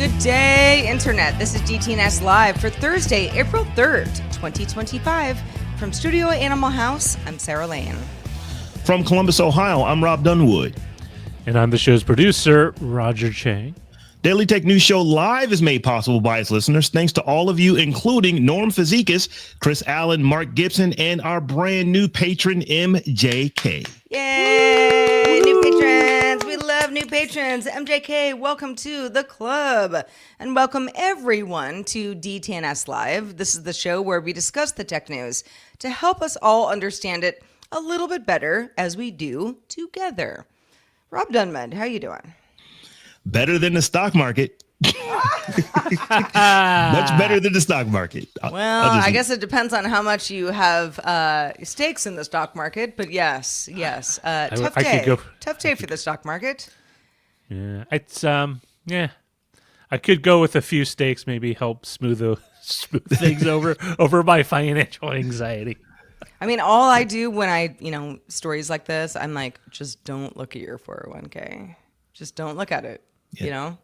Good day, Internet. This is DTNS Live for Thursday, April 3rd, 2025. From Studio Animal House, I'm Sarah Lane. From Columbus, Ohio, I'm Rob Dunwood. And I'm the show's producer, Roger Chang. Daily Tech News Show Live is made possible by its listeners. Thanks to all of you, including Norm Fazikis, Chris Allen, Mark Gibson, and our brand new patron, MJK. Yay! New patrons. We love new patrons. MJK, welcome to the club. And welcome everyone to DTNS Live. This is the show where we discuss the tech news to help us all understand it a little bit better as we do together. Rob Dunwood, how you doing? Better than the stock market. Much better than the stock market. Well, I guess it depends on how much you have stakes in the stock market, but yes. Tough day for the stock market. Yeah, it's I could go with a few stakes, maybe help smooth things over my financial anxiety. I mean, all I do when I, stories like this, I'm like, just don't look at your 401k. Just don't look at it. Yeah.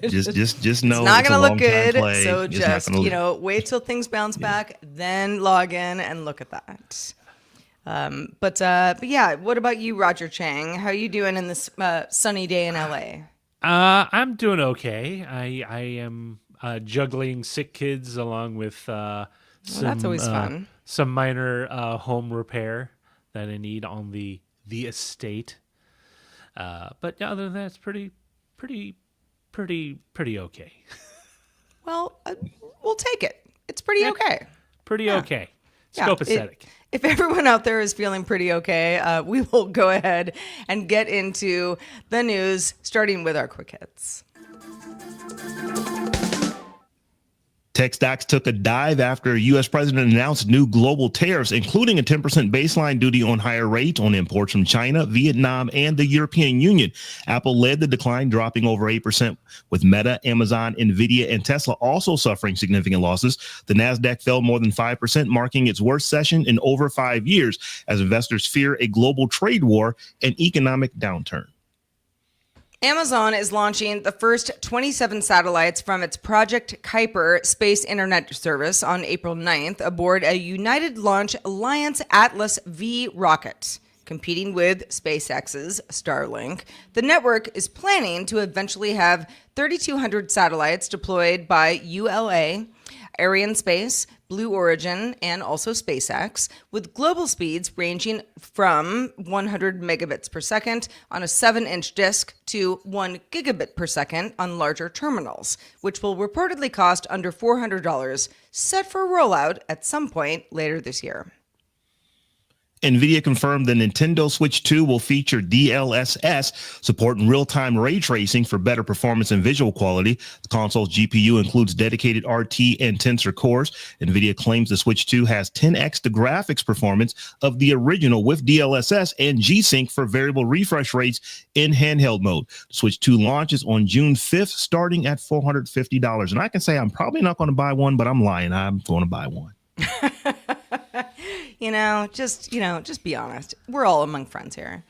Just know it's not going to look good. Play. So just wait till things bounce back, then log in and look at that. But yeah, what about you, Roger Chang? How are you doing in this sunny day in LA? I'm doing okay. I am juggling sick kids along with that's always fun. Some minor home repair that I need on the estate. But other than that, it's pretty okay. Well, we'll take it. It's pretty okay. Pretty okay. It's copacetic. If everyone out there is feeling pretty okay, we will go ahead and get into the news, starting with our quick hits. Tech stocks took a dive after U.S. president announced new global tariffs, including a 10% baseline duty on higher rates on imports from China, Vietnam, and the European Union. Apple led the decline, dropping over 8%, with Meta, Amazon, Nvidia, and Tesla also suffering significant losses. The Nasdaq fell more than 5%, marking its worst session in over 5 years, as investors fear a global trade war and economic downturn. Amazon is launching the first 27 satellites from its Project Kuiper space internet service on April 9th aboard a United Launch Alliance Atlas V rocket. Competing with SpaceX's Starlink, the network is planning to eventually have 3,200 satellites deployed by ULA, Arianespace, Blue Origin, and also SpaceX, with global speeds ranging from 100 megabits per second on a 7-inch disk to 1 gigabit per second on larger terminals, which will reportedly cost under $400, set for rollout at some point later this year. NVIDIA confirmed the Nintendo Switch 2 will feature DLSS, supporting real-time ray tracing for better performance and visual quality. The console's GPU includes dedicated RT and Tensor cores. NVIDIA claims the Switch 2 has 10x the graphics performance of the original with DLSS and G-Sync for variable refresh rates in handheld mode. The Switch 2 launches on June 5th, starting at $450. And I can say I'm probably not going to buy one, but I'm lying. I'm going to buy one. Just be honest. We're all among friends here.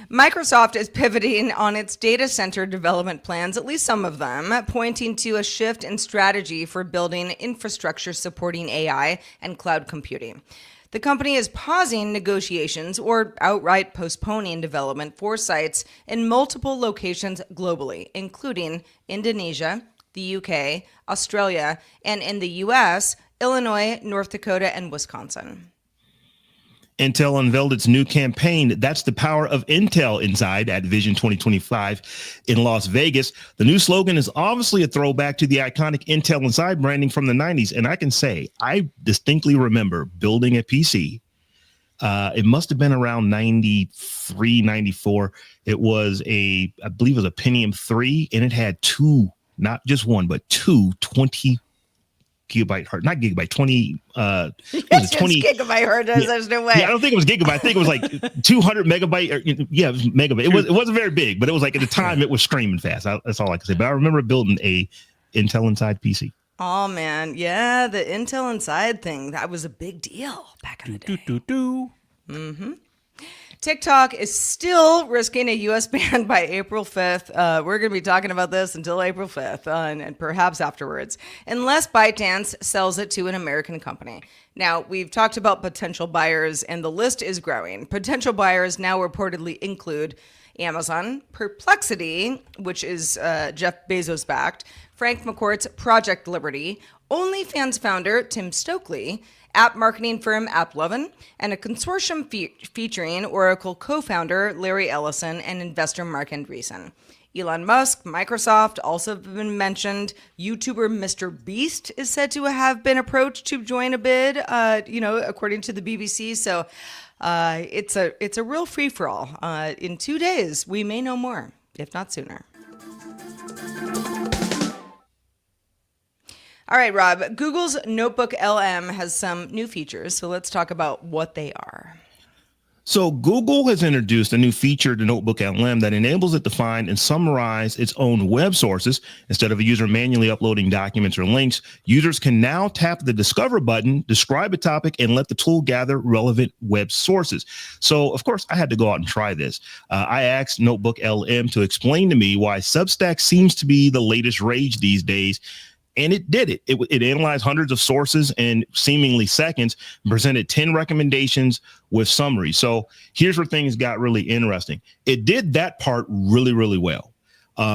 Microsoft is pivoting on its data center development plans, at least some of them, pointing to a shift in strategy for building infrastructure supporting AI and cloud computing. The company is pausing negotiations or outright postponing development for sites in multiple locations globally, including Indonesia, the UK, Australia, and in the US, Illinois, North Dakota, and Wisconsin. Intel unveiled its new campaign, That's the Power of Intel, Inside at Vision 2025 in Las Vegas. The new slogan is obviously a throwback to the iconic Intel Inside branding from the 90s. And I can say, I distinctly remember building a PC. It must have been around 93, 94. It was I believe it was a Pentium 3, and it had two, not just one, but two 20 gigabyte hard, not gigabyte, 20 yes, 20 gigabyte hard drives. There's no way. Yeah, I don't think it was gigabyte. I think it was like 200 megabyte it was megabyte. It wasn't very big, but it was like at the time it was screaming fast. That's all I can say. But I remember building a Intel Inside PC. Oh man, yeah, the Intel Inside thing, that was a big deal back in the day. Mm-hmm. TikTok is still risking a U.S. ban by April 5th. We're going to be talking about this until April 5th and perhaps afterwards, unless ByteDance sells it to an American company. Now, we've talked about potential buyers, and the list is growing. Potential buyers now reportedly include Amazon, Perplexity, which is Jeff Bezos backed, Frank McCourt's Project Liberty, OnlyFans founder Tim Stokely, app marketing firm AppLovin, and a consortium featuring Oracle co-founder Larry Ellison and investor Mark Andreessen. Elon Musk, Microsoft also have been mentioned. YouTuber Mr. Beast is said to have been approached to join a bid, according to the BBC. So it's a real free-for-all. In 2 days, we may know more, if not sooner. All right, Rob, Google's NotebookLM has some new features, so let's talk about what they are. So Google has introduced a new feature to NotebookLM that enables it to find and summarize its own web sources. Instead of a user manually uploading documents or links, users can now tap the Discover button, describe a topic, and let the tool gather relevant web sources. So, of course, I had to go out and try this. I asked NotebookLM to explain to me why Substack seems to be the latest rage these days. And it did it. It analyzed hundreds of sources in seemingly seconds, presented 10 recommendations with summaries. So here's where things got really interesting. It did that part really, really well.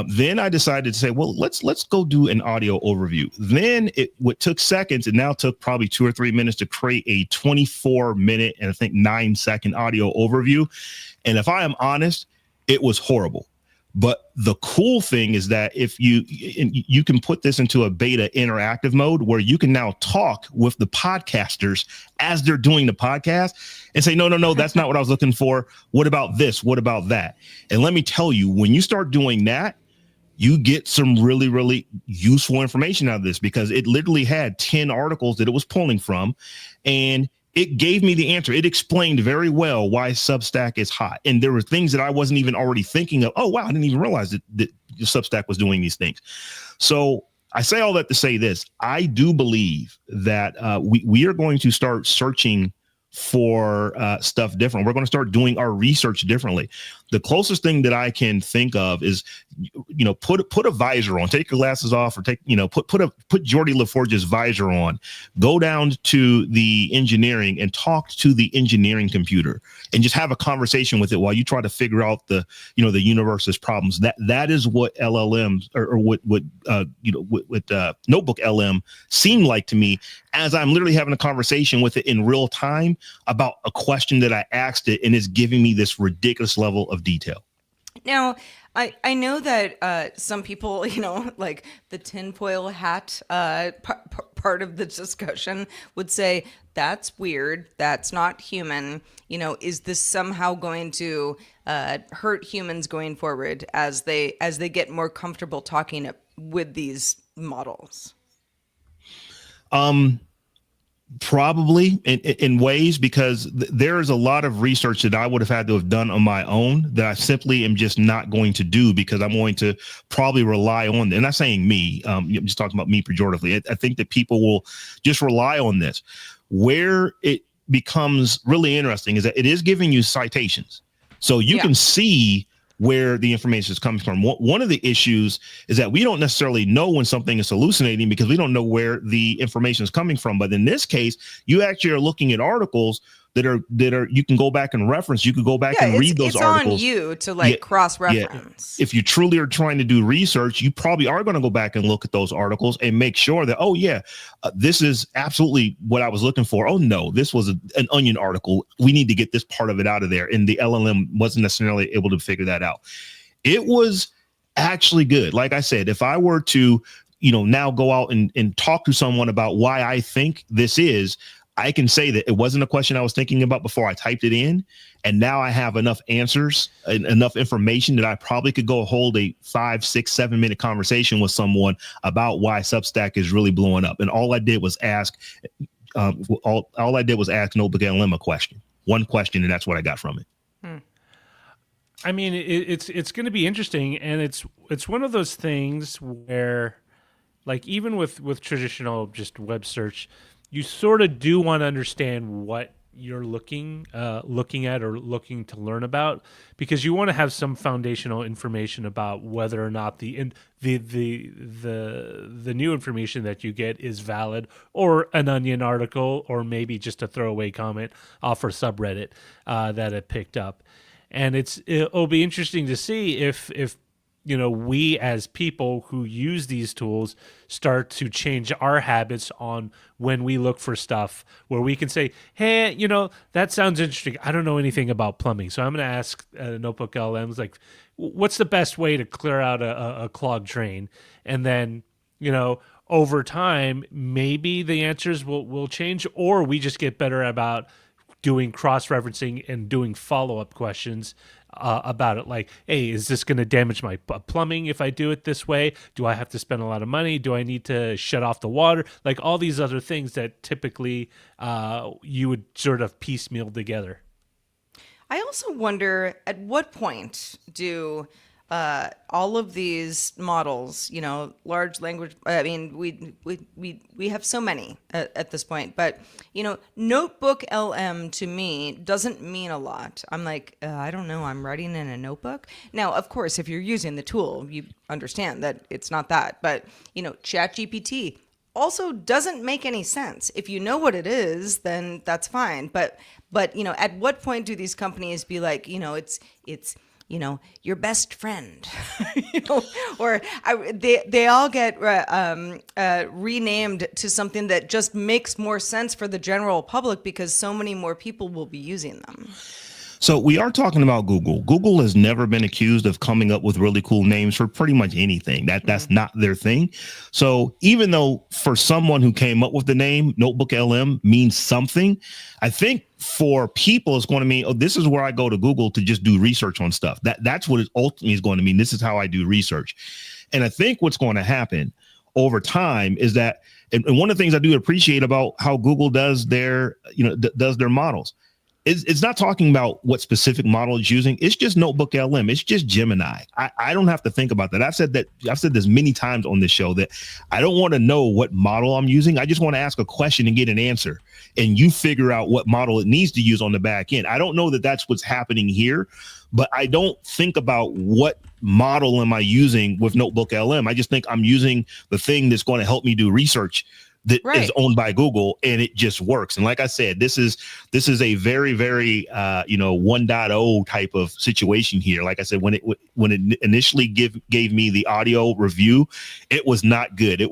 Then I decided to say, well, let's go do an audio overview. Then what took seconds, it now took probably 2 or 3 minutes to create a 24-minute and I think 9-second audio overview. And if I am honest, it was horrible. But the cool thing is that if you can put this into a beta interactive mode where you can now talk with the podcasters as they're doing the podcast and say, no, that's not what I was looking for. What about this? What about that? And let me tell you, when you start doing that, you get some really, really useful information out of this because it literally had 10 articles that it was pulling from, and it gave me the answer. It explained very well why Substack is hot. And there were things that I wasn't even already thinking of. Oh, wow, I didn't even realize that Substack was doing these things. So I say all that to say this. I do believe that we are going to start searching for stuff different. We're going to start doing our research differently. The closest thing that I can think of is, put a visor on, take your glasses off, or put Geordie LaForge's visor on, go down to the engineering and talk to the engineering computer and just have a conversation with it while you try to figure out the universe's problems. That is what LLMs or what NotebookLM seemed like to me, as I'm literally having a conversation with it in real time about a question that I asked it, and it's giving me this ridiculous level of detail. Now, I know that some people, like the tinfoil hat part of the discussion would say, that's weird. That's not human. Is this somehow going to hurt humans going forward as they get more comfortable talking with these models? Probably in ways, because there is a lot of research that I would have had to have done on my own that I simply am just not going to do because I'm going to probably rely on, and I'm not saying me, I'm just talking about me pejoratively. I think that people will just rely on this. Where it becomes really interesting is that it is giving you citations. So you can see where the information is coming from. One of the issues is that we don't necessarily know when something is hallucinating because we don't know where the information is coming from. But in this case, you actually are looking at articles that are you can go back and reference. You could go back and read those articles. It's on you to cross-reference. If you truly are trying to do research, you probably are going to go back and look at those articles and make sure that, this is absolutely what I was looking for. Oh, no, this was an Onion article. We need to get this part of it out of there. And the LLM wasn't necessarily able to figure that out. It was actually good. Like I said, if I were to, now go out and talk to someone about why I think this is, I can say that it wasn't a question I was thinking about before I typed it in. And now I have enough answers and enough information that I probably could go hold a 5, 6, 7 minute conversation with someone about why Substack is really blowing up. And all I did was ask NotebookLM a question, one question, and that's what I got from it. I mean, it's going to be interesting, and it's one of those things where, like, even with traditional just web search, you sort of do want to understand what you're looking at or looking to learn about, because you want to have some foundational information about whether or not the new information that you get is valid, or an Onion article, or maybe just a throwaway comment off a subreddit that it picked up. And it'll be interesting to see if we as people who use these tools start to change our habits on when we look for stuff, where we can say, hey, that sounds interesting. I don't know anything about plumbing, so I'm going to ask NotebookLM, like, what's the best way to clear out a clogged drain? And then, over time, maybe the answers will change, or we just get better about doing cross-referencing and doing follow-up questions about it, like, hey, is this going to damage my plumbing if I do it this way? Do I have to spend a lot of money? Do I need to shut off the water? Like, all these other things that typically you would sort of piecemeal together. I also wonder, at what point do all of these models, large language, I mean, we have so many at this point, but, NotebookLM to me doesn't mean a lot. I'm like, I don't know, I'm writing in a notebook. Now, of course, if you're using the tool, you understand that it's not that, but, ChatGPT also doesn't make any sense. If you know what it is, then that's fine. But at what point do these companies be like, it's your best friend, or they all get renamed to something that just makes more sense for the general public because so many more people will be using them. So we are talking about Google. Google has never been accused of coming up with really cool names for pretty much anything. That's not their thing. So even though for someone who came up with the name NotebookLM means something, I think for people it's going to mean, oh, this is where I go to Google to just do research on stuff. That's what it ultimately is going to mean. This is how I do research. And I think what's going to happen over time is that, and one of the things I do appreciate about how Google does their models, it's not talking about what specific model it's using. It's just NotebookLM. It's just Gemini. I don't have to think about that. I've said this many times on this show that I don't want to know what model I'm using. I just want to ask a question and get an answer, and you figure out what model it needs to use on the back end. I don't know that that's what's happening here, but I don't think about what model am I using with NotebookLM. I just think I'm using the thing that's going to help me do research that is owned by Google, and it just works. And like I said, this is a very, very 1.0 type of situation here. Like I said, when it initially gave me the audio review, it was not good.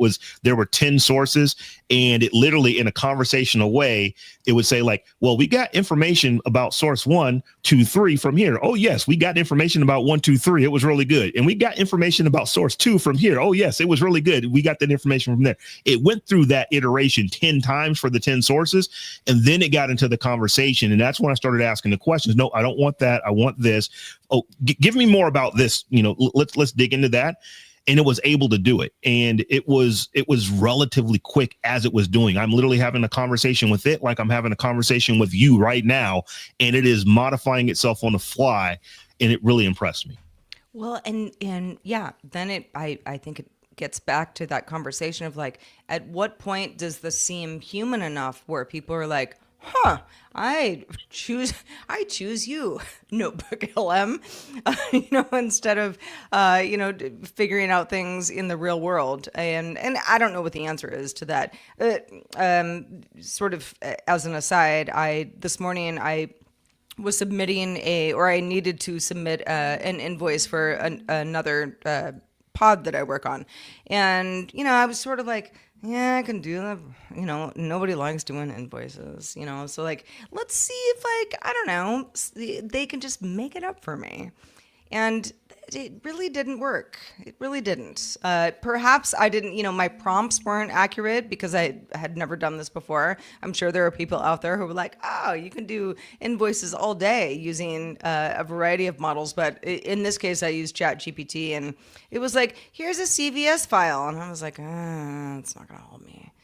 There were 10 sources, and it literally, in a conversational way, it would say like, well, we got information about source 1, 2, 3 from here. Oh yes, we got information about 1, 2, 3. It was really good. And we got information about source 2 from here. Oh yes, it was really good. We got that information from there. It went through that iteration 10 times for the 10 sources, and then it got into the conversation, and that's when I started asking the questions. No, I don't want that. I want this. Oh, give me more about this. Let's dig into that. And it was able to do it, and it was relatively quick as it was doing. I'm literally having a conversation with it like I'm having a conversation with you right now, and it is modifying itself on the fly, and it really impressed me. Well, and yeah, then I think it gets back to that conversation of like, at what point does this seem human enough where people are like, I choose you, NotebookLM, instead of, figuring out things in the real world. And I don't know what the answer is to that. Sort of as an aside, this morning I was submitting I needed to submit an invoice for another pod that I work on. And, I was sort of like, yeah, I can do that. Nobody likes doing invoices, so like, let's see if I don't know, they can just make it up for me. And it really didn't work. It really didn't. Perhaps I didn't, my prompts weren't accurate because I had never done this before. I'm sure there are people out there who were like, oh, you can do invoices all day using a variety of models. But in this case, I used ChatGPT, and it was like, here's a CVS file. And I was like, it's not going to hold me.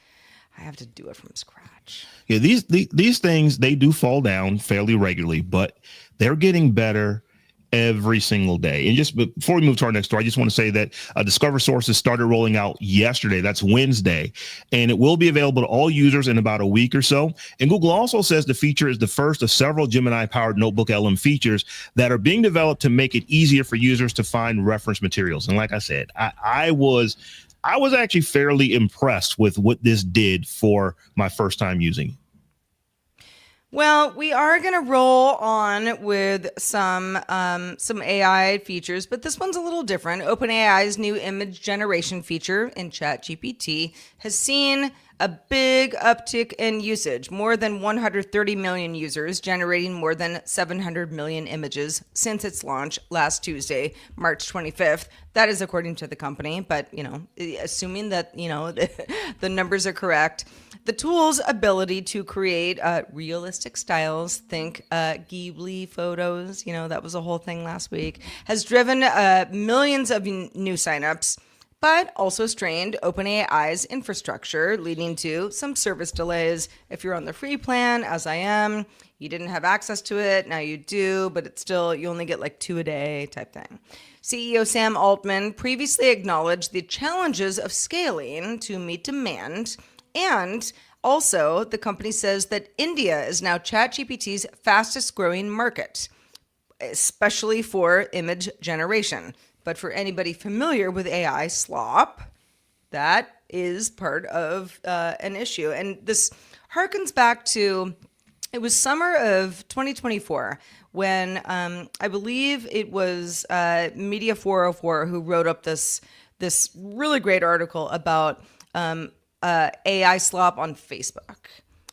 I have to do it from scratch. Yeah, these things, they do fall down fairly regularly, but they're getting better. every single day. And just before we move to our next story, I just want to say that Discover Sources started rolling out yesterday. That's Wednesday. And it will be available to all users in about a week or so. And Google also says the feature is the first of several Gemini-powered NotebookLM features that are being developed to make it easier for users to find reference materials. And like I said, I was actually fairly impressed with what this did for my first time using it. Well, we are going to roll on with some AI features, but this one's a little different. OpenAI's new image generation feature in ChatGPT has seen a big uptick in usage. More than 130 million users generating more than 700 million images since its launch last Tuesday, March 25th. That is according to the company, but assuming that the numbers are correct. The tool's ability to create realistic styles, think Ghibli photos, that was a whole thing last week, has driven millions of new signups, but also strained OpenAI's infrastructure, leading to some service delays. If you're on the free plan, as I am, you didn't have access to it, now you do, but it's still, you only get like 2 a day type thing. CEO Sam Altman previously acknowledged the challenges of scaling to meet demand. And also, the company says that India is now ChatGPT's fastest growing market, especially for image generation. But for anybody familiar with AI slop, that is part of an issue. And this harkens back to, it was summer of 2024 when I believe it was Media 404 who wrote up this really great article about AI slop on Facebook,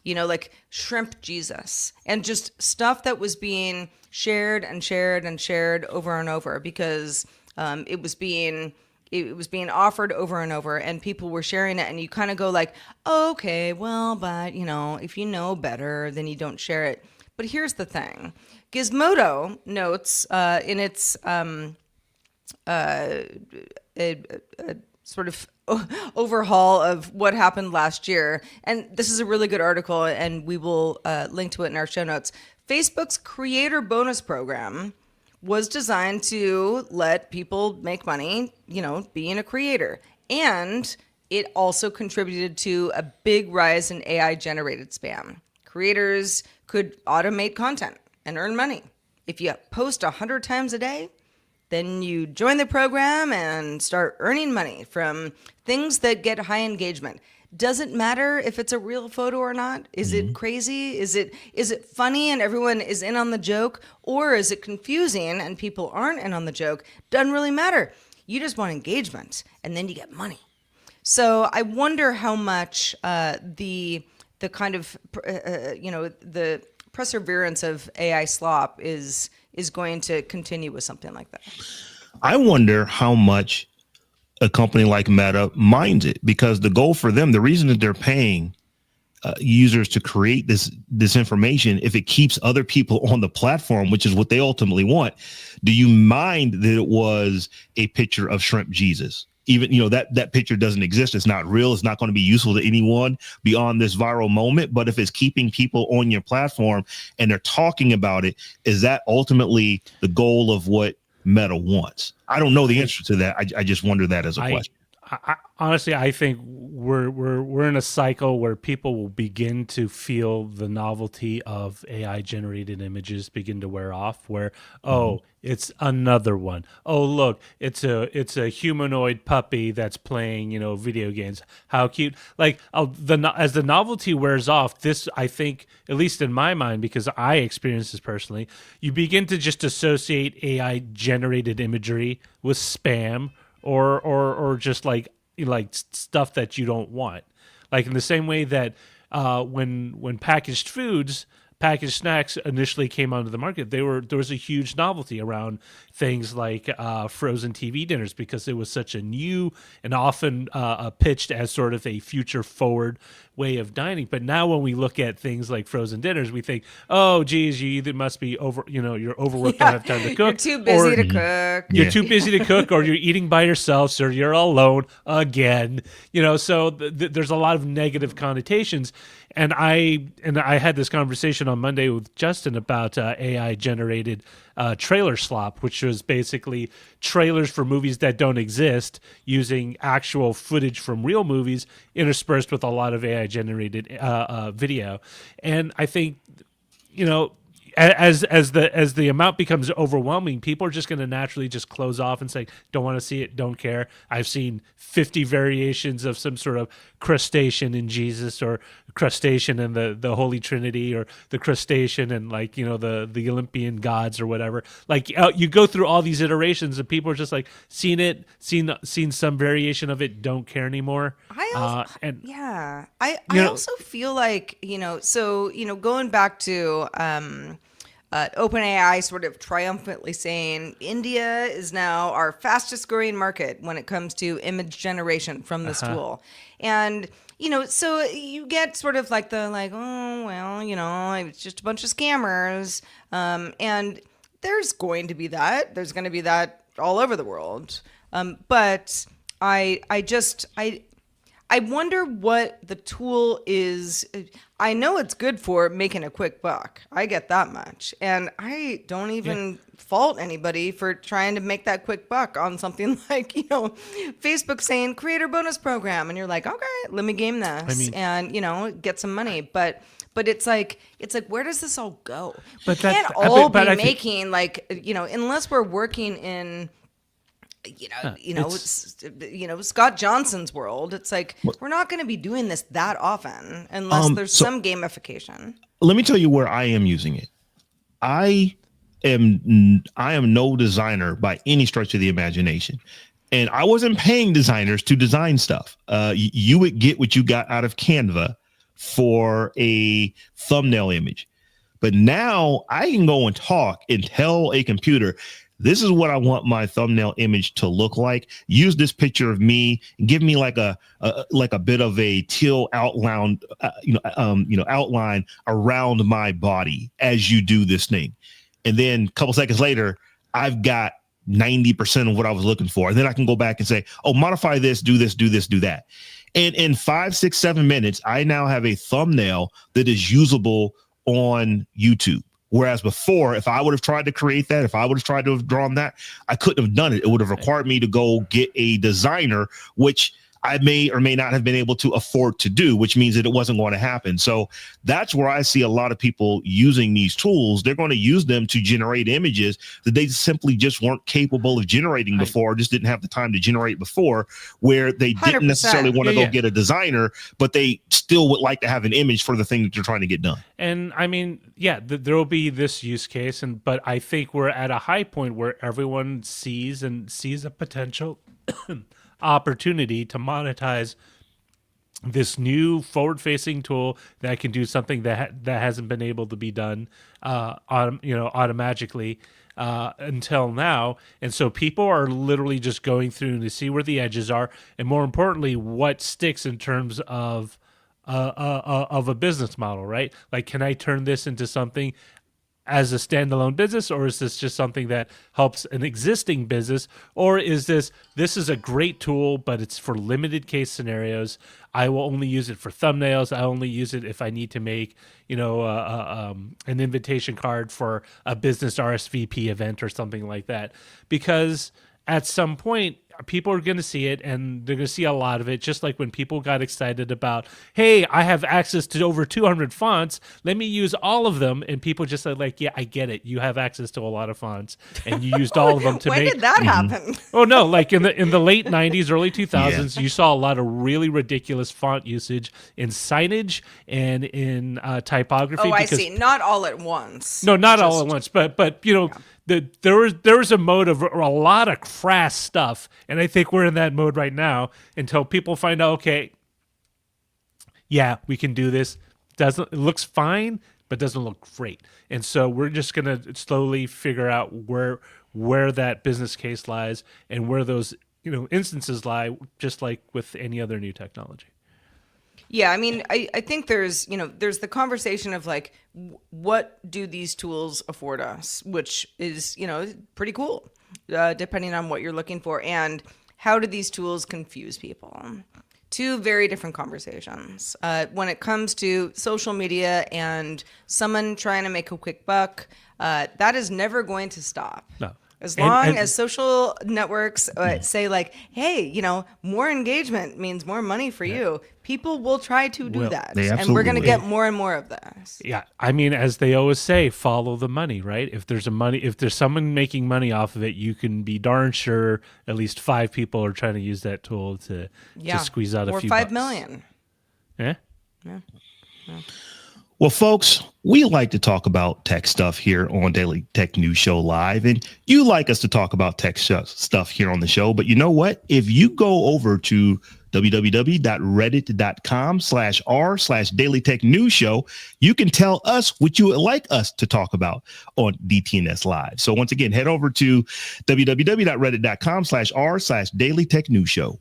like Shrimp Jesus, and just stuff that was being shared and shared and shared over and over because it was being offered over and over, and people were sharing it, and you kind of go like, oh, okay, well, but if you know better, then you don't share it. But here's the thing: Gizmodo notes in its sort of overhaul of what happened last year. And this is a really good article, and we will link to it in our show notes. Facebook's creator bonus program was designed to let people make money, being a creator. And it also contributed to a big rise in AI-generated spam. Creators could automate content and earn money. If you post 100 times a day, then you join the program and start earning money from things that get high engagement. Doesn't matter if it's a real photo or not. Is it crazy? Is it funny and everyone is in on the joke? Or is it confusing and people aren't in on the joke? Doesn't really matter. You just want engagement, and then you get money. So I wonder how much the kind of the perseverance of AI slop is going to continue with something like that. I wonder how much a company like Meta minds it, because the goal for them, the reason that they're paying users to create this information, if it keeps other people on the platform, which is what they ultimately want. Do you mind that it was a picture of Shrimp Jesus? Even, that picture doesn't exist. It's not real. It's not going to be useful to anyone beyond this viral moment. But if it's keeping people on your platform and they're talking about it, is that ultimately the goal of what Meta wants? I don't know the answer to that. I just wonder that as a question. Honestly, I think we're in a cycle where people will begin to feel the novelty of AI generated images begin to wear off. Where it's another one. Oh, look, it's a humanoid puppy that's playing video games. How cute! Like as the novelty wears off, this, I think, at least in my mind, because I experienced this personally, you begin to just associate AI generated imagery with spam. Or just like stuff that you don't want, like in the same way that when packaged snacks initially came onto the market, there was a huge novelty around things like frozen TV dinners, because it was such a new and often pitched as sort of a future forward way of dining. But now when we look at things like frozen dinners, we think, oh, geez, you either must be you're overworked, don't have time to cook. You're too busy to cook. You're too busy to cook, or you're eating by yourself, so you're alone again. So there's a lot of negative connotations. And I had this conversation on Monday with Justin about AI generated trailer slop, which was basically trailers for movies that don't exist using actual footage from real movies interspersed with a lot of AI generated video. And I think, you know, as the amount becomes overwhelming, people are just going to naturally just close off and say, don't want to see it, don't care. I've seen 50 variations of some sort of crustacean in Jesus, or crustacean and the Holy Trinity, or the crustacean and, like, you know, the Olympian gods or whatever. Like, you go through all these iterations and people are just like, seen some variation of it, don't care anymore. I also feel like, going back to OpenAI sort of triumphantly saying India is now our fastest growing market when it comes to image generation from this tool. And, so you get sort of like oh, well, it's just a bunch of scammers. And there's going to be that. There's going to be that all over the world. But I wonder what the tool is. I know it's good for making a quick buck. I get that much. And I don't even fault anybody for trying to make that quick buck on something like, Facebook saying creator bonus program. And you're like, okay, let me game this and, get some money. But it's like, where does this all go? We can't all be making unless we're working in, Scott Johnson's world. It's like, we're not going to be doing this that often unless there's some gamification. Let me tell you where I am using it. I am no designer by any stretch of the imagination. And I wasn't paying designers to design stuff. You would get what you got out of Canva for a thumbnail image. But now I can go and talk and tell a computer, this is what I want my thumbnail image to look like. Use this picture of me. Give me like a bit of a teal outline, outline around my body as you do this thing. And then a couple seconds later, I've got 90% of what I was looking for. And then I can go back and say, oh, modify this, do this, do this, do that. And in 5, 6, 7 minutes, I now have a thumbnail that is usable on YouTube. Whereas before, if I would have tried to create that, if I would have tried to have drawn that, I couldn't have done it. It would have required me to go get a designer, which I may or may not have been able to afford to do, which means that it wasn't going to happen. So that's where I see a lot of people using these tools. They're going to use them to generate images that they simply just weren't capable of generating before, just didn't have the time to generate before, where they didn't 100%. necessarily want to go get a designer, but they still would like to have an image for the thing that they're trying to get done. And I mean, there will be this use case, but I think we're at a high point where everyone sees a potential opportunity to monetize this new forward-facing tool that can do something that hasn't been able to be done automatically until now. And so people are literally just going through to see where the edges are, and more importantly, what sticks in terms of a business model, right? Like, can I turn this into something as a standalone business, or is this just something that helps an existing business, or is this is a great tool, but it's for limited case scenarios? I will only use it for thumbnails. I only use it if I need to make, an invitation card for a business RSVP event or something like that. Because at some point, people are going to see it, and they're going to see a lot of it, just like when people got excited about, hey, I have access to over 200 fonts, let me use all of them. And people just said, like, yeah, I get it, you have access to a lot of fonts, and you used all of them to when make. When did that happen? Oh no, like in the late 90s, early 2000s, you saw a lot of really ridiculous font usage in signage and in typography. Oh, I see. Not all at once. No, not all at once, but there was a mode of a lot of crass stuff, and I think we're in that mode right now until people find out, okay, yeah, we can do this. It looks fine, but doesn't look great. And so we're just gonna slowly figure out where that business case lies and where those instances lie, just like with any other new technology. Yeah, I mean, I think there's the conversation of like, what do these tools afford us, which is, pretty cool, depending on what you're looking for. And how do these tools confuse people? two very different conversations. When it comes to social media and someone trying to make a quick buck, that is never going to stop. No. As long as social networks say like, hey, more engagement means more money for you, people will try to do that. And we're going to get more and more of this. Yeah. I mean, as they always say, follow the money, right? If there's someone making money off of it, you can be darn sure at least 5 people are trying to use that tool to squeeze out a few or 5 bucks. million. Yeah. Well, folks, we like to talk about tech stuff here on Daily Tech News Show Live, and you like us to talk about tech stuff here on the show. But you know what? If you go over to www.reddit.com/r/Daily Tech News Show, you can tell us what you would like us to talk about on DTNS Live. So once again, head over to www.reddit.com/r/Daily Tech News Show.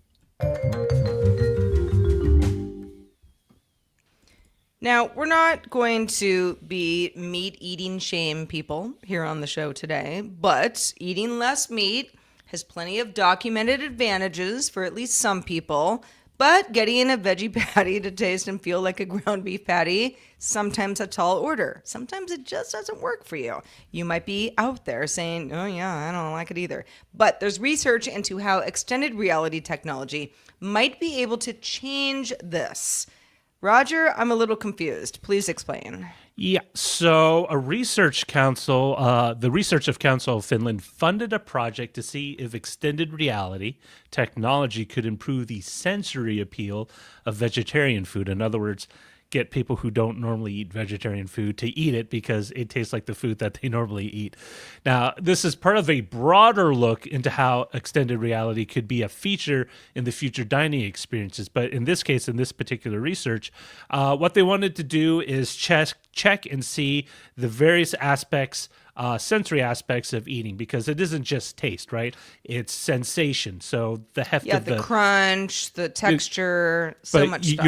Now, we're not going to be meat eating shame people here on the show today, but eating less meat has plenty of documented advantages for at least some people. But getting a veggie patty to taste and feel like a ground beef patty, sometimes a tall order. Sometimes it just doesn't work for you. You might be out there saying, oh yeah, I don't like it either. But there's research into how extended reality technology might be able to change this. Roger, I'm a little confused. Please explain. Yeah, so the Research Council of Finland funded a project to see if extended reality technology could improve the sensory appeal of vegetarian food. In other words, get people who don't normally eat vegetarian food to eat it because it tastes like the food that they normally eat. Now, this is part of a broader look into how extended reality could be a feature in the future dining experiences. But in this case, in this particular research, what they wanted to do is check and see the various aspects, sensory aspects of eating, because it isn't just taste, right? It's sensation. So the heft of the crunch, the texture, so much stuff.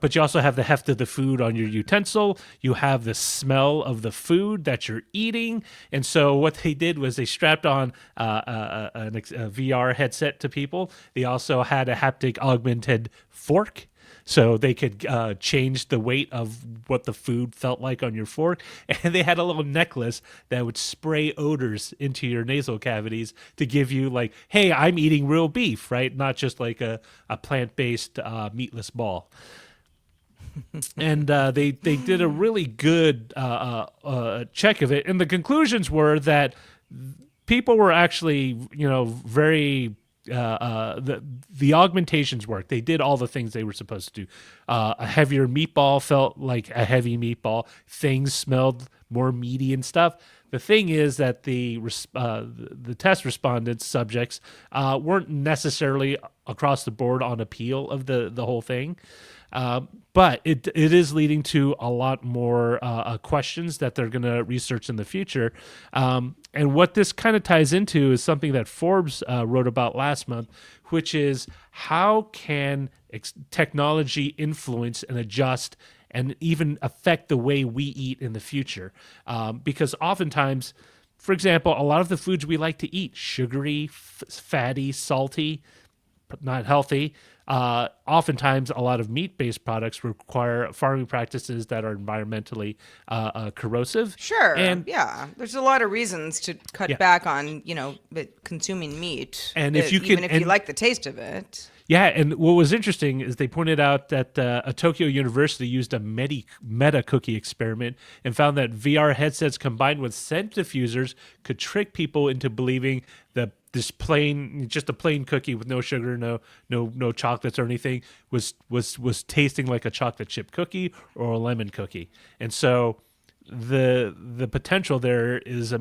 But you also have the heft of the food on your utensil. You have the smell of the food that you're eating. And so what they did was they strapped on a VR headset to people. They also had a haptic augmented fork, so they could change the weight of what the food felt like on your fork. And they had a little necklace that would spray odors into your nasal cavities to give you like, hey, I'm eating real beef, right? Not just like a plant-based meatless ball. And they did a really good check of it. And the conclusions were that people were actually, very... the augmentations worked. They did all the things they were supposed to do. A heavier meatball felt like a heavy meatball. Things smelled more meaty and stuff. The thing is that the test respondents, subjects, weren't necessarily across the board on appeal of the whole thing. But it is leading to a lot more questions that they're going to research in the future. And what this kind of ties into is something that Forbes wrote about last month, which is how can technology influence and adjust and even affect the way we eat in the future? Because oftentimes, for example, a lot of the foods we like to eat, sugary, fatty, salty, not healthy. Oftentimes, a lot of meat-based products require farming practices that are environmentally corrosive. Sure, and there's a lot of reasons to cut back on, consuming meat. And if you like the taste of it. Yeah, and what was interesting is they pointed out that a Tokyo University used a meta cookie experiment and found that VR headsets combined with scent diffusers could trick people into believing that just a plain cookie with no sugar, no chocolates or anything was tasting like a chocolate chip cookie or a lemon cookie. And so the potential there is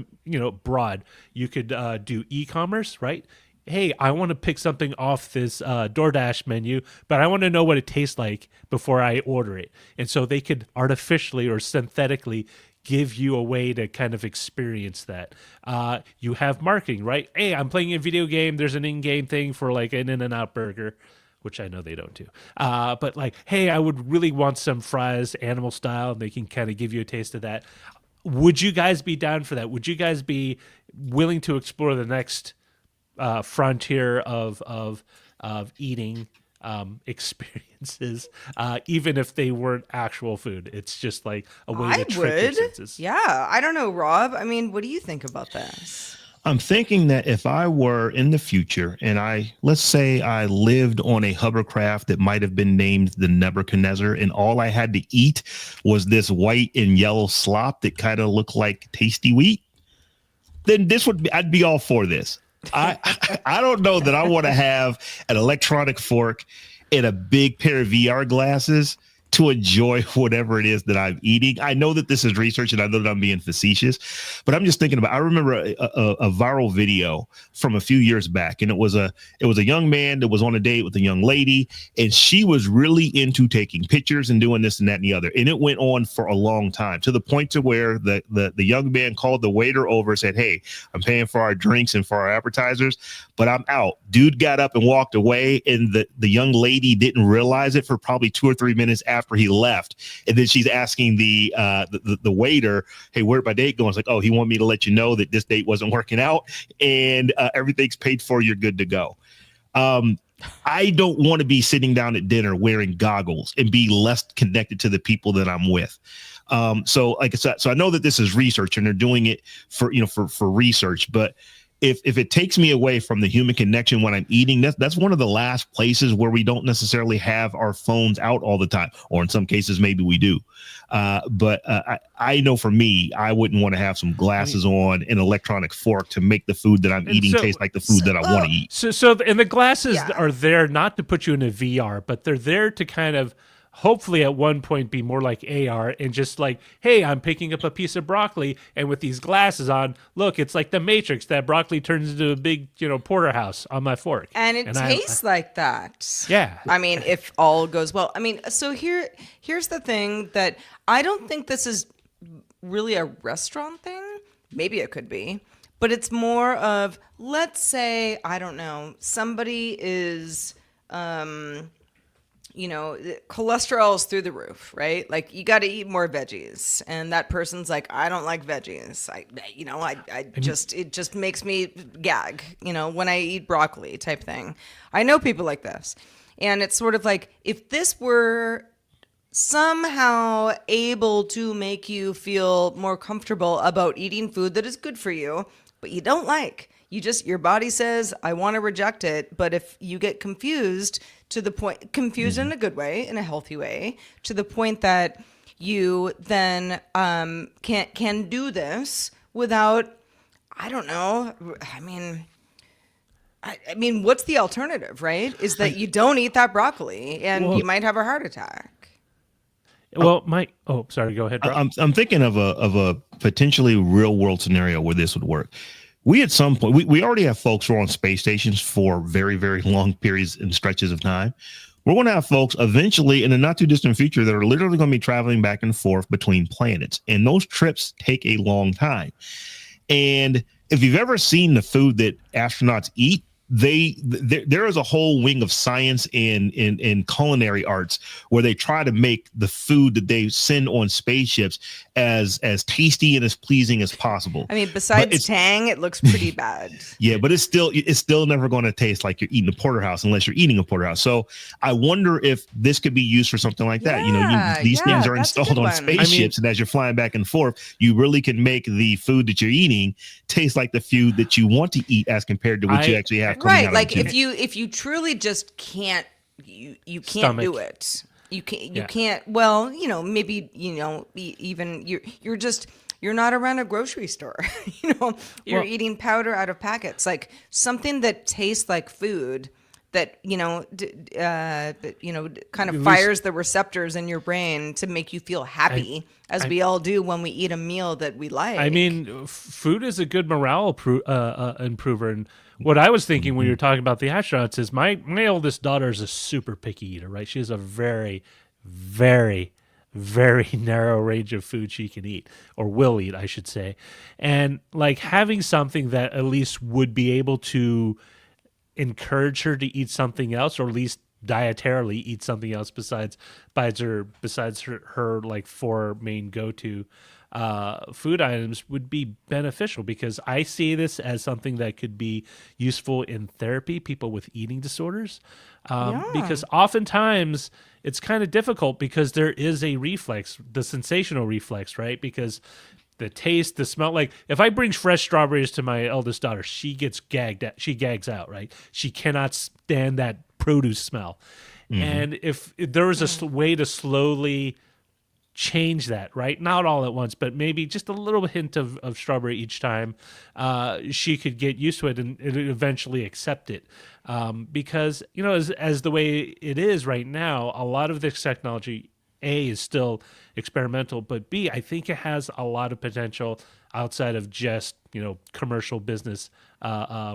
broad. You could do e-commerce, right? Hey, I want to pick something off this DoorDash menu, but I want to know what it tastes like before I order it. And so they could artificially or synthetically give you a way to kind of experience that. You have marketing, right? Hey, I'm playing a video game. There's an in-game thing for like an In-N-Out burger, which I know they don't do. But like, hey, I would really want some fries animal style, and they can kind of give you a taste of that. Would you guys be down for that? Would you guys be willing to explore the next frontier of eating experiences, even if they weren't actual food. It's just like a way I to trick your would. senses. Yeah. I don't know, Rob. I mean, what do you think about this? I'm thinking that if I were in the future and let's say I lived on a hovercraft that might have been named the Nebuchadnezzar, and all I had to eat was this white and yellow slop that kind of looked like tasty wheat, then I'd be all for this. I don't know that I want to have an electronic fork and a big pair of VR glasses to enjoy whatever it is that I'm eating. I know that this is research and I know that I'm being facetious, but I'm just thinking I remember a viral video from a few years back, and it was a young man that was on a date with a young lady, and she was really into taking pictures and doing this and that and the other. And it went on for a long time, to the point to where the young man called the waiter over and said, "Hey, I'm paying for our drinks and for our appetizers, but I'm out." Dude got up and walked away, and the young lady didn't realize it for probably 2 or 3 minutes after he left. And then she's asking the waiter, "Hey, where'd my date go?" It's like, "Oh, he wanted me to let you know that this date wasn't working out, and everything's paid for. You're good to go." I don't want to be sitting down at dinner wearing goggles and be less connected to the people that I'm with. So like I said, so I know that this is research and they're doing it for research, but if it takes me away from the human connection when I'm eating, that's one of the last places where we don't necessarily have our phones out all the time, or in some cases maybe we do. But I know for me, I wouldn't want to have some glasses on, an electronic fork to make the food that I'm eating taste like the food that I want to eat. And the glasses are there not to put you in a VR, but they're there to kind of hopefully at one point be more like AR and just like, hey, I'm picking up a piece of broccoli, and with these glasses on, look, it's like the Matrix. That broccoli turns into a big, porterhouse on my fork. And it tastes like that. Yeah. I mean, if all goes well. I mean, so here's the thing that I don't think this is really a restaurant thing. Maybe it could be. But it's more of, let's say, I don't know, somebody is cholesterol's through the roof, right? Like, you got to eat more veggies, and that person's like, I don't like veggies. It just makes me gag, when I eat broccoli type thing. I know people like this, and it's sort of like, if this were somehow able to make you feel more comfortable about eating food that is good for you, but you don't like. Your body says, I want to reject it. But if you get confused to the point, confused in a good way, in a healthy way, to the point that you then can do this without, I don't know. I mean, what's the alternative, right? Is that you don't eat that broccoli and you might have a heart attack. Well, sorry, go ahead, Rob. I'm thinking of a potentially real world scenario where this would work. We at some point, we already have folks who are on space stations for very, very long periods and stretches of time. We're going to have folks eventually in the not too distant future that are literally going to be traveling back and forth between planets. And those trips take a long time. And if you've ever seen the food that astronauts eat, there is a whole wing of science and culinary arts where they try to make the food that they send on spaceships as tasty and as pleasing as possible. I mean, besides tang, it looks pretty bad. Yeah, but it's still never going to taste like you're eating a porterhouse unless you're eating a porterhouse. So I wonder if this could be used for something like that. These things are installed on spaceships, and as you're flying back and forth, you really can make the food that you're eating taste like the food that you want to eat as compared to what you actually have. Right, like if you truly just can't, you can't do it. You can't. Well, maybe even you're not around a grocery store. You're eating powder out of packets, like something that tastes like food. That kind of fires the receptors in your brain to make you feel happy, as we all do when we eat a meal that we like. I mean, food is a good morale improver. And what I was thinking when you were talking about the astronauts is my oldest daughter is a super picky eater, right? She has a very, very, very narrow range of food she can eat, or will eat, I should say. And like having something that at least would be able to encourage her to eat something else, or at least dietarily eat something else besides her like 4 main go-to food items would be beneficial, because I see this as something that could be useful in therapy, people with eating disorders, because oftentimes it's kind of difficult because there is a reflex, the sensational reflex, right? Because the taste, the smell, like if I bring fresh strawberries to my eldest daughter, she gets she gags out, right? She cannot stand that produce smell. And if there was a way to slowly change that, right? Not all at once, but maybe just a little hint of strawberry each time, she could get used to it and eventually accept it. Because, as the way it is right now, a lot of this technology, A, is still experimental, but B, I think it has a lot of potential outside of just, commercial business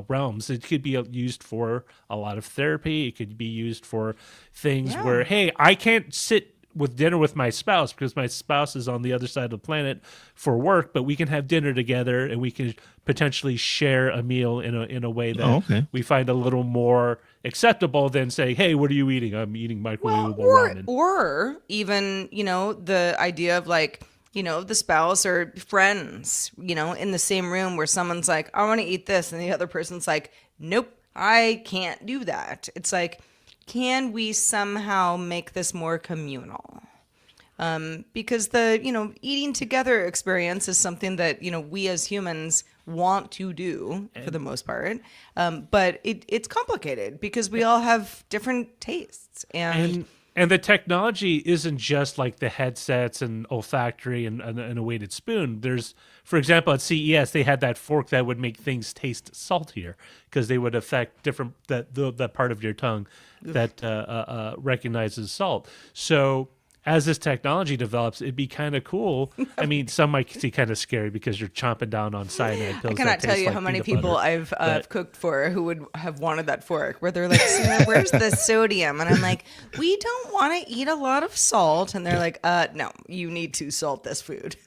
realms. It could be used for a lot of therapy. It could be used for things where, hey, I can't sit with dinner with my spouse because my spouse is on the other side of the planet for work, but we can have dinner together and we can potentially share a meal in a way that we find a little more acceptable than say, hey, what are you eating? I'm eating microwavable ramen. Or even, the idea of like, the spouse or friends, in the same room where someone's like, I want to eat this. And the other person's like, nope, I can't do that. It's like, can we somehow make this more communal? Because the, eating together experience is something that, we as humans want to do for the most part. But it's complicated because we all have different tastes. And the technology isn't just like the headsets and olfactory and a weighted spoon. There's, for example, at CES, they had that fork that would make things taste saltier because they would affect that part of your tongue that recognizes salt. So as this technology develops, it'd be kind of cool. I mean, some might see kind of scary because you're chomping down on cyanide pills. I cannot tell you how many people I've cooked for who would have wanted that fork, where they're like, Sarah, where's the sodium? And I'm like, we don't want to eat a lot of salt. And they're like, no, you need to salt this food.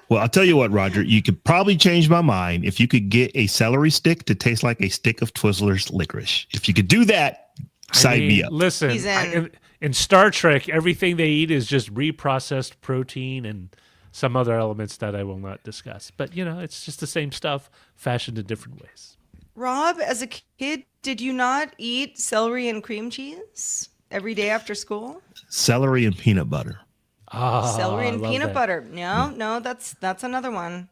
Well, I'll tell you what, Roger, you could probably change my mind if you could get a celery stick to taste like a stick of Twizzlers licorice. If you could do that, sign me up. Listen, in Star Trek, everything they eat is just reprocessed protein and some other elements that I will not discuss. But, it's just the same stuff fashioned in different ways. Rob, as a kid, did you not eat celery and cream cheese every day after school? Celery and peanut butter. Celery and peanut butter. No, that's another one.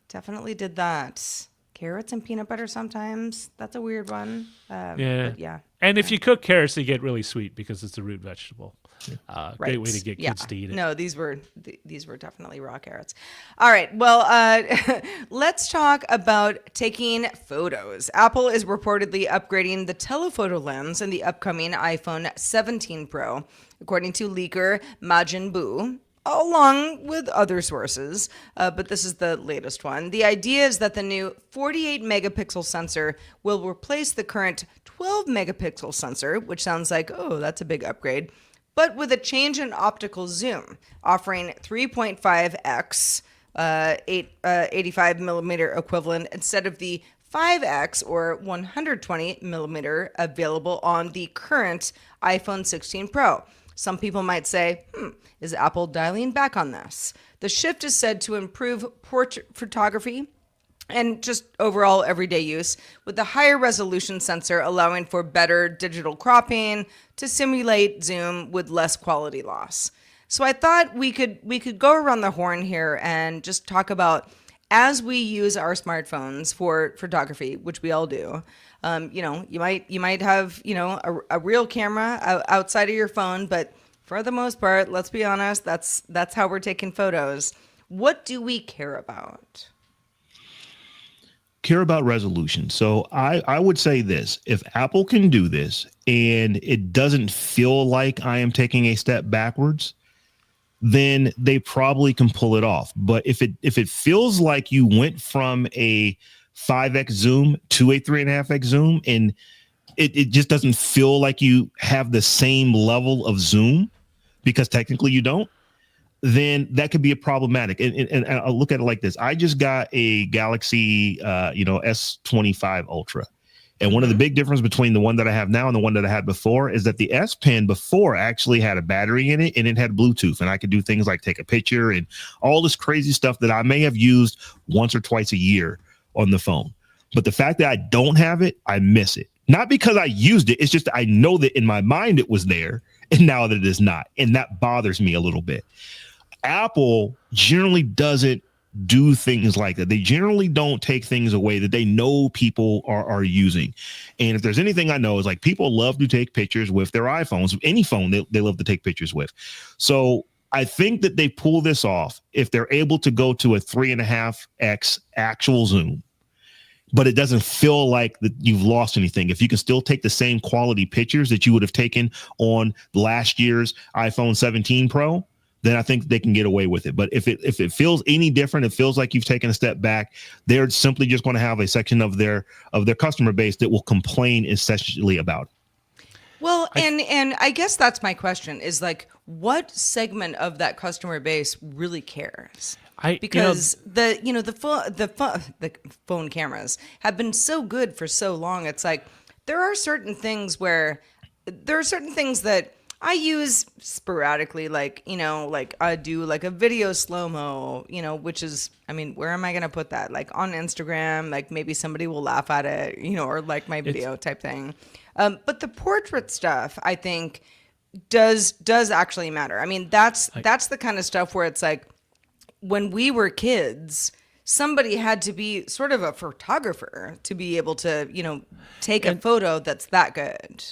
Definitely did that. Carrots and peanut butter sometimes. That's a weird one. But yeah. And if you cook carrots, they get really sweet because it's a root vegetable. Great way to get kids to eat it. No, these were definitely raw carrots. All right. Well, let's talk about taking photos. Apple is reportedly upgrading the telephoto lens in the upcoming iPhone 17 Pro, according to leaker Majin Buu, along with other sources, but this is the latest one. The idea is that the new 48 megapixel sensor will replace the current 12 megapixel sensor, which sounds like, oh, that's a big upgrade, but with a change in optical zoom, offering 3.5x 85 millimeter equivalent instead of the 5x or 120 millimeter available on the current iPhone 16 Pro. Some people might say, is Apple dialing back on this? The shift is said to improve portrait photography and just overall everyday use, with the higher resolution sensor allowing for better digital cropping to simulate zoom with less quality loss. So I thought we could go around the horn here and just talk about, as we use our smartphones for photography, which we all do. You might have, a real camera outside of your phone, but for the most part, let's be honest, that's how we're taking photos. What do we care about? Care about resolution. So I would say this: if Apple can do this and it doesn't feel like I am taking a step backwards, then they probably can pull it off. But if it feels like you went from a 5x zoom to a 3.5x zoom and it just doesn't feel like you have the same level of zoom, because technically you don't, then that could be a problematic. And I'll look at it like this. I just got a Galaxy S25 Ultra, And one of the big difference between the one that I have now and the one that I had before is that the S Pen before actually had a battery in it and it had Bluetooth, and I could do things like take a picture and all this crazy stuff that I may have used once or twice a year on the phone. But the fact that I don't have it, I miss it. Not because I used it. It's just I know that in my mind it was there and now that it is not. And that bothers me a little bit. Apple generally doesn't do things like that. They generally don't take things away that they know people are using. And if there's anything I know is like people love to take pictures with their iPhones, any phone they love to take pictures with. So I think that they pull this off if they're able to go to a 3.5x actual zoom, but it doesn't feel like that you've lost anything. If you can still take the same quality pictures that you would have taken on last year's iPhone 17 Pro, then I think they can get away with it. But if it feels any different, it feels like you've taken a step back, they're simply just going to have a section of their customer base that will complain essentially about it. Well, and I guess that's my question is like, what segment of that customer base really cares? Because the phone cameras have been so good for so long. It's like there are certain things that I use sporadically, like I do like a video slow-mo, which is, I mean, where am I going to put that? Like on Instagram, like maybe somebody will laugh at it, or like my video type thing. But the portrait stuff, I think, does actually matter. I mean, that's the kind of stuff where it's like when we were kids, somebody had to be sort of a photographer to be able to, take a photo that's that good.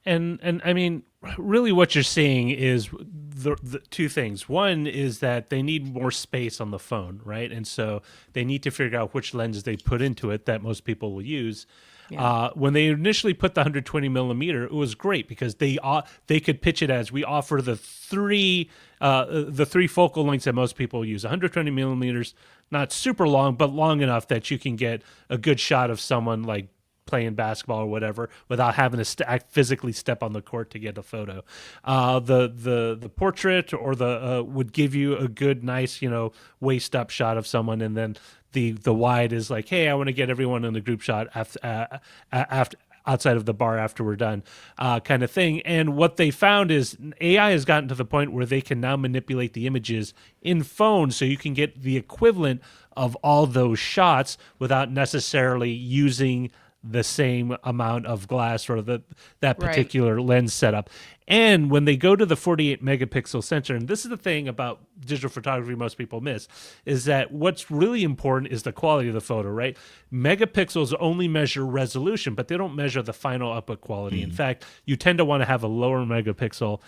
And I mean, really what you're seeing is the two things. One is that they need more space on the phone, right? And so they need to figure out which lenses they put into it that most people will use. Yeah. When they initially put the 120 millimeter, it was great because they could pitch it as we offer the three focal lengths that most people use. 120 millimeters, not super long, but long enough that you can get a good shot of someone like playing basketball or whatever without having to physically step on the court to get a photo. The portrait or the would give you a good, nice, waist up shot of someone, and then the wide is like, hey, I want to get everyone in the group shot after outside of the bar after we're done, kind of thing. And what they found is AI has gotten to the point where they can now manipulate the images in phones, so you can get the equivalent of all those shots without necessarily using the same amount of glass or that particular lens setup. And when they go to the 48 megapixel sensor, and this is the thing about digital photography most people miss, is that what's really important is the quality of the photo, right? Megapixels only measure resolution, but they don't measure the final output quality. In fact, you tend to want to have a lower megapixel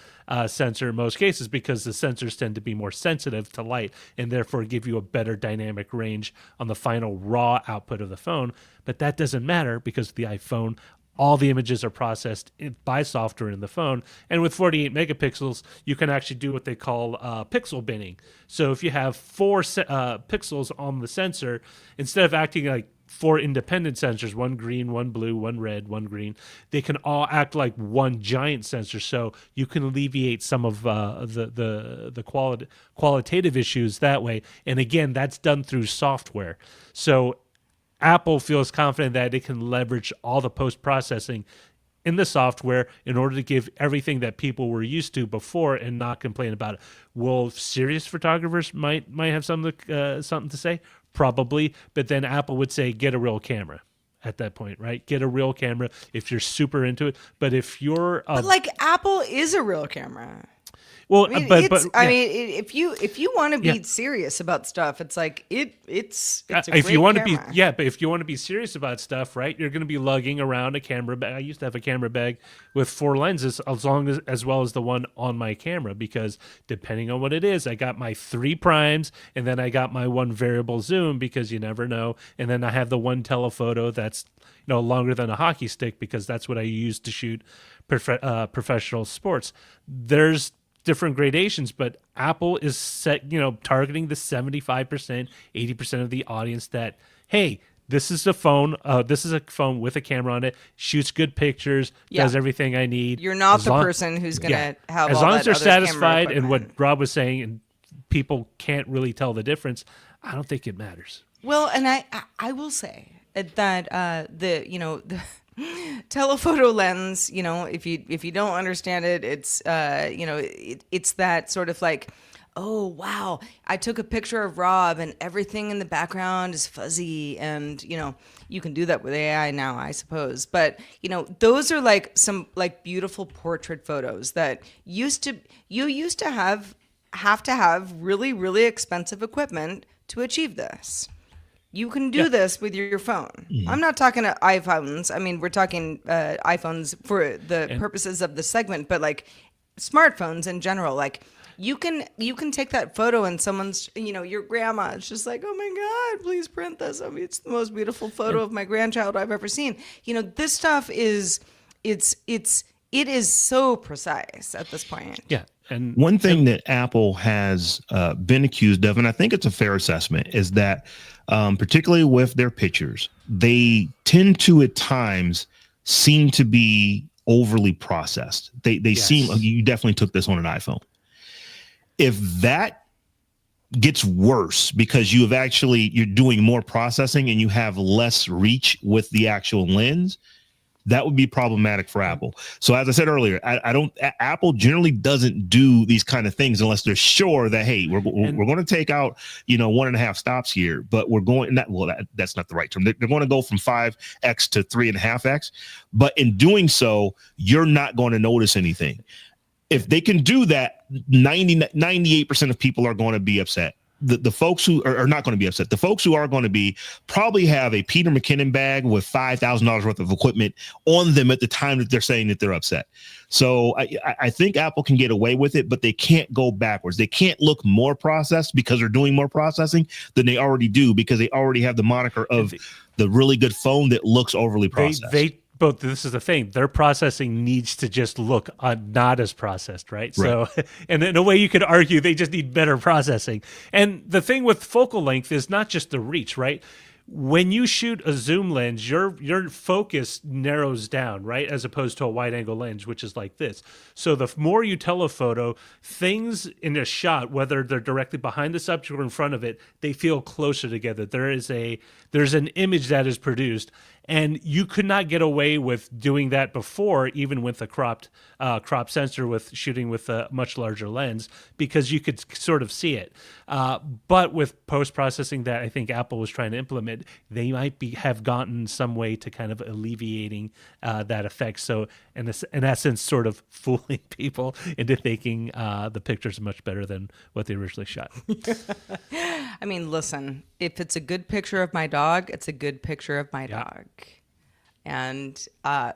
sensor in most cases because the sensors tend to be more sensitive to light and therefore give you a better dynamic range on the final raw output of the phone. But that doesn't matter because the iPhone, all the images are processed by software in the phone. And with 48 megapixels, you can actually do what they call pixel binning. So if you have 4 pixels on the sensor, instead of acting like 4 independent sensors, one green, one blue, one red, one green, they can all act like one giant sensor. So you can alleviate some of the qualitative issues that way. And again, that's done through software. So Apple feels confident that it can leverage all the post-processing in the software in order to give everything that people were used to before and not complain about it. Will serious photographers might have something to say? Probably, but then Apple would say, get a real camera at that point, right? Get a real camera if you're super into it. But if you're... but like Apple is a real camera. Well, I mean, if you want to be serious about stuff, it's like it's a if great you want camera. to be but if you want to be serious about stuff, right? You're going to be lugging around a camera bag. I used to have a camera bag with 4 lenses, as well as the one on my camera, because depending on what it is, I got my 3 primes, and then I got my 1 variable zoom because you never know, and then I have the 1 telephoto that's longer than a hockey stick because that's what I use to shoot professional sports. There's different gradations, but Apple is targeting the 75%, 80% of the audience that, hey, this is a phone. This is a phone with a camera on it. Shoots good pictures. Does everything I need. You're not the person who's going to have as all long that as they're other satisfied. camera And what equipment. Rob was saying, and people can't really tell the difference. I don't think it matters. Well, and I will say that Telephoto lens, if you don't understand it, it's it's that sort of like, oh wow, I took a picture of Rob and everything in the background is fuzzy, and you can do that with AI now, I suppose. But those are like some like beautiful portrait photos that you used to have to have really, really expensive equipment to achieve this. You can do this with your phone. I'm not talking to iPhones. I mean, we're talking iPhones for the purposes of the segment, but like smartphones in general, like you can take that photo and someone's, your grandma is just like, oh my God, please print this. I mean, it's the most beautiful photo of my grandchild I've ever seen. This stuff is, it is so precise at this point. Yeah. And one thing that Apple has been accused of, and I think it's a fair assessment, is that particularly with their pictures, they tend to at times seem to be overly processed. They seem, you definitely took this on an iPhone. If that gets worse because you're doing more processing and you have less reach with the actual lens, that would be problematic for Apple. So as I said earlier, Apple generally doesn't do these kind of things unless they're sure that, hey, we're going to take out, 1.5 stops here, but we're going, that's not the right term. They're going to go from 5x to 3.5x. But in doing so, you're not going to notice anything. If they can do that, 98% of people are going to be upset. The folks who are not going to be upset, the folks who are going to be probably have a Peter McKinnon bag with $5,000 worth of equipment on them at the time that they're saying that they're upset. So I think Apple can get away with it, but they can't go backwards. They can't look more processed because they're doing more processing than they already do, because they already have the moniker of the really good phone that looks overly processed. But this is the thing, their processing needs to just look not as processed, right? So, and in a way you could argue they just need better processing. And the thing with focal length is not just the reach, right? When you shoot a zoom lens, your focus narrows down, right? As opposed to a wide angle lens, which is like this. So the more you telephoto, things in a shot, whether they're directly behind the subject or in front of it, they feel closer together. There's an image that is produced. And you could not get away with doing that before, even with a cropped sensor, with shooting with a much larger lens, because you could sort of see it. But with post-processing that I think Apple was trying to implement, they might have gotten some way to kind of alleviating that effect. So in essence, sort of fooling people into thinking the pictures are much better than what they originally shot. I mean, listen, if it's a good picture of my dog, it's a good picture of my dog. And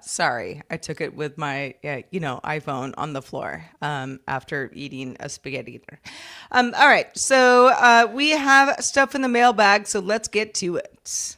sorry, I took it with my, iPhone on the floor after eating a spaghetti dinner. All right, so we have stuff in the mailbag, so let's get to it.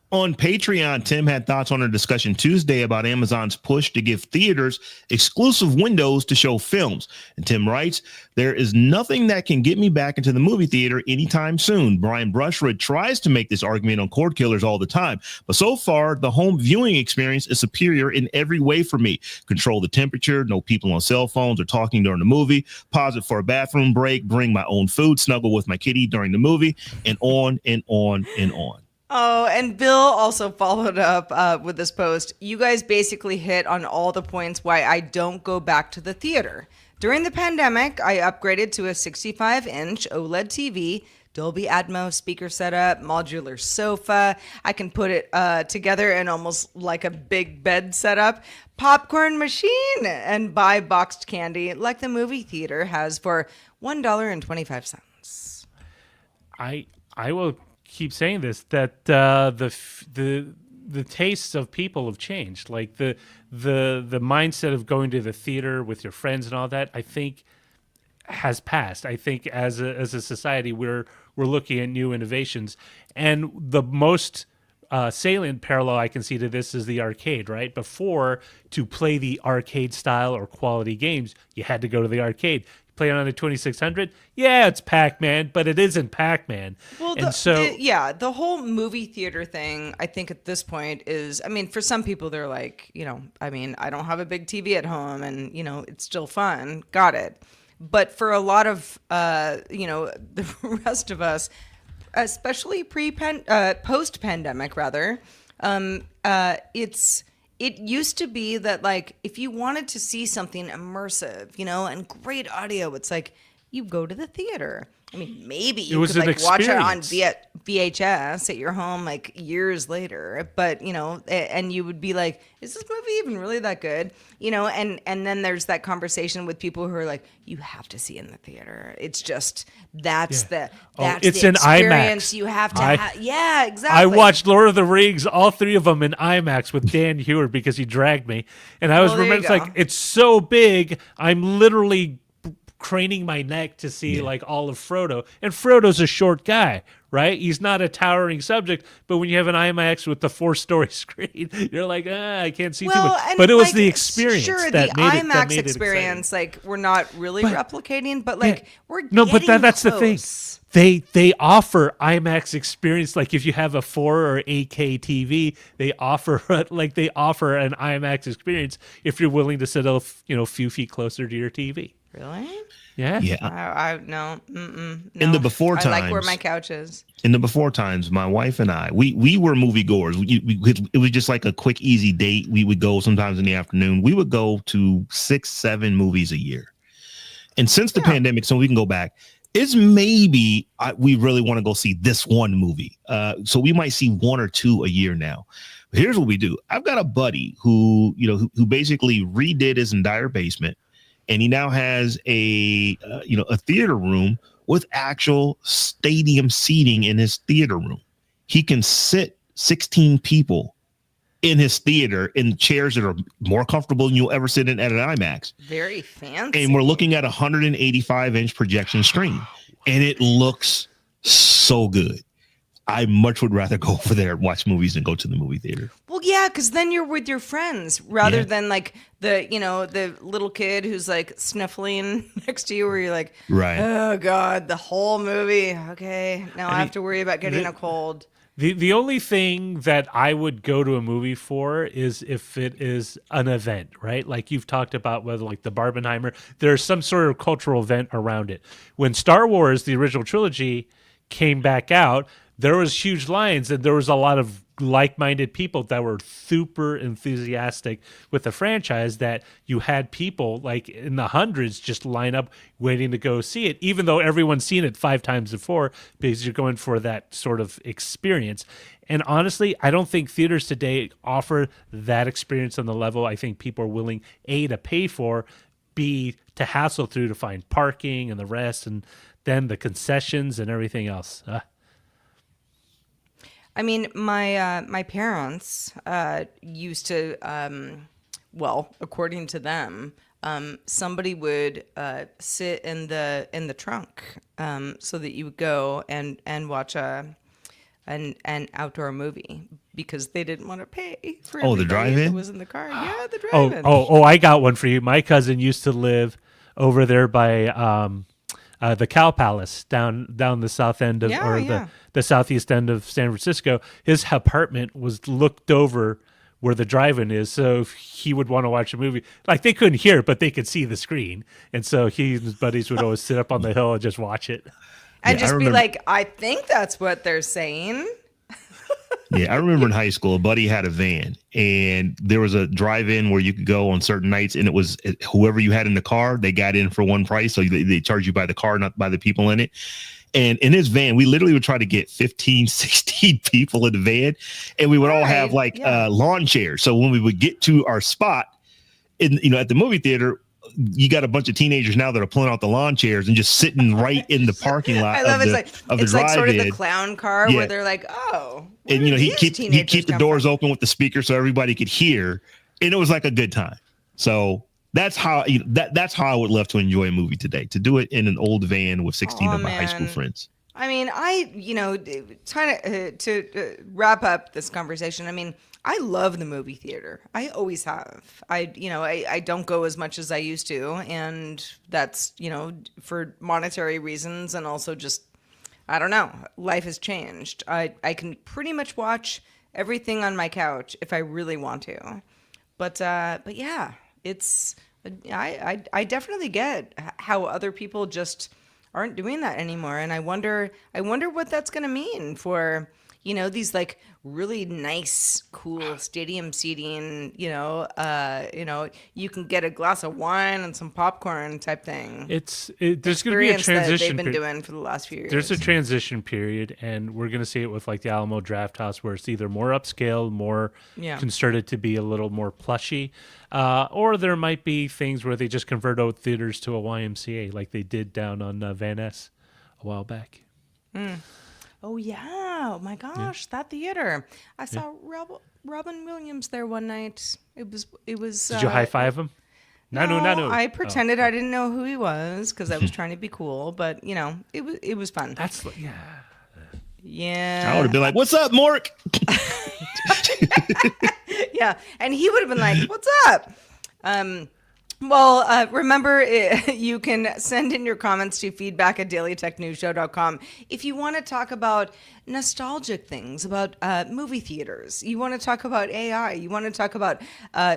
On Patreon, Tim had thoughts on a discussion Tuesday about Amazon's push to give theaters exclusive windows to show films. And Tim writes, there is nothing that can get me back into the movie theater anytime soon. Brian Brushwood tries to make this argument on Cord Killers all the time, but so far, the home viewing experience is superior in every way for me. Control the temperature, no people on cell phones or talking during the movie, pause it for a bathroom break, bring my own food, snuggle with my kitty during the movie, and on and on and on. Oh, and Bill also followed up with this post. You guys basically hit on all the points why I don't go back to the theater. During the pandemic, I upgraded to a 65-inch OLED TV, Dolby Atmos speaker setup, modular sofa. I can put it together in almost like a big bed setup, popcorn machine, and buy boxed candy like the movie theater has for $1.25. I will keep saying this, that the tastes of people have changed. Like the mindset of going to the theater with your friends and all that, I think has passed. I think as a society we're looking at new innovations, and the most salient parallel I can see to this is the arcade, right? Before, to play the arcade style or quality games, you had to go to the arcade. Play it on the 2600. Yeah, it's Pac-Man, but it isn't Pac-Man. Well, the whole movie theater thing, I think at this point is, I mean, for some people, they're like, I don't have a big TV at home and, it's still fun. Got it. But for a lot of, the rest of us, especially post-pandemic rather, It used to be that like if you wanted to see something immersive, and great audio, it's like you go to the theater. I mean, maybe you was could an like watch it on experience. VHS at your home like years later, but and you would be like, is this movie even really that good? And then there's that conversation with people who are like, you have to see in the theater. It's just that's Yeah. the It's in experience IMAX. you have to I- have. Yeah, exactly. I watched Lord of the Rings, all three of them in IMAX with Dan Hewer because he dragged me, and I was Well, there you remembering it's go. like it's so big. I'm literally craning my neck to see Yeah. like all of Frodo, and Frodo's a short guy, right? He's not a towering subject, but when you have an IMAX with the 4-story screen, you're like, I can't see too Well, much. and But it was like, the experience sure, that the made it. That IMAX made experience, it like we're not really But- replicating, but like we're no, but getting that's the thing. close. They offer IMAX experience. Like if you have a 4 or 8K TV, they offer an IMAX experience if you're willing to sit a few feet closer to your TV. Really? Yeah. Yeah. I no. No. In the before I like where times- my couch is. In the before times, my wife and I, we were movie goers. It was just like a quick, easy date. We would go sometimes in the afternoon. We would go to 6-7 movies a year. And since the pandemic, so we can go back, it's maybe we really want to go see this one movie. So we might see 1 or 2 a year now. But here's what we do. I've got a buddy who basically redid his entire basement, and he now has a theater room with actual stadium seating in his theater room. He can sit 16 people in his theater in chairs that are more comfortable than you'll ever sit in at an IMAX. Very fancy. And we're looking at a 185-inch projection screen, and it looks so good. I much would rather go over there and watch movies than go to the movie theater. Well, yeah, because then you're with your friends rather than like the little kid who's like sniffling next to you, where you're like, Right. oh god, the whole movie. Okay, now I have to worry about getting a cold. The only thing that I would go to a movie for is if it is an event, right? Like you've talked about whether like the Barbenheimer, there's some sort of cultural event around it. When Star Wars, the original trilogy, came back out, there was huge lines and there was a lot of like-minded people that were super enthusiastic with the franchise, that you had people like in the hundreds just line up waiting to go see it, even though everyone's seen it 5 times before, because you're going for that sort of experience. And honestly, I don't think theaters today offer that experience on the level I think people are willing, A, to pay for, B, to hassle through to find parking and the rest, and then the concessions and everything else. I mean, my parents used to, well, according to them, somebody would sit in the trunk so that you would go and watch an outdoor movie, because they didn't want to pay for Oh, the everybody drive-in? that was in the car. Yeah, the Oh, drive-in. I got one for you. My cousin used to live over there by the Cow Palace down the south end of, the southeast end of San Francisco. His apartment was looked over where the drive-in is, so if he would want to watch a movie, like they couldn't hear it, but they could see the screen, and so he and his buddies would always sit up on the hill and just watch it. And Yeah, I just be remember- like, I think that's what they're saying. Yeah, I remember in high school, a buddy had a van, and there was a drive-in where you could go on certain nights, and it was whoever you had in the car, they got in for one price, so they charge you by the car, not by the people in it. And in his van, we literally would try to get 15, 16 people in the van, and we would all have like lawn chairs. So when we would get to our spot at the movie theater, you got a bunch of teenagers now that are pulling out the lawn chairs and just sitting right in the parking lot I love of it's the like sort of the drive-in. clown car Yeah. where they're like, oh, where And did he'd these teenagers keep the come doors from? open with the speaker so everybody could hear, and it was like a good time. So that's how that's how I would love to enjoy a movie today, to do it in an old van with 16 of my high school man. friends. I mean, trying to wrap up this conversation. I mean, I love the movie theater. I always have. I don't go as much as I used to, and that's for monetary reasons, and also just I don't know. Life has changed. I can pretty much watch everything on my couch if I really want to. But yeah, it's I definitely get how other people just aren't doing that anymore, and I wonder what that's going to mean for these like really nice, cool stadium seating, you can get a glass of wine and some popcorn type thing. There's going to be a transition that they've been doing for the last few years. There's a transition period, and we're going to see it with like the Alamo Draft House, where it's either more upscale, more concerted to be a little more plushy, or there might be things where they just convert out theaters to a YMCA, like they did down on Van Ness a while back. Oh yeah! Oh my gosh, that theater! I saw Robin Williams there one night. It was. Did you high five him? No. I pretended I didn't know who he was because I was trying to be cool, but it was fun. That's yeah. I would have been like, "What's up, Mork?" Yeah, and he would have been like, "What's up?" Well, remember, you can send in your comments to feedback@dailytechnewsshow.com if you want to talk about nostalgic things, about movie theaters. You want to talk about AI. You want to talk about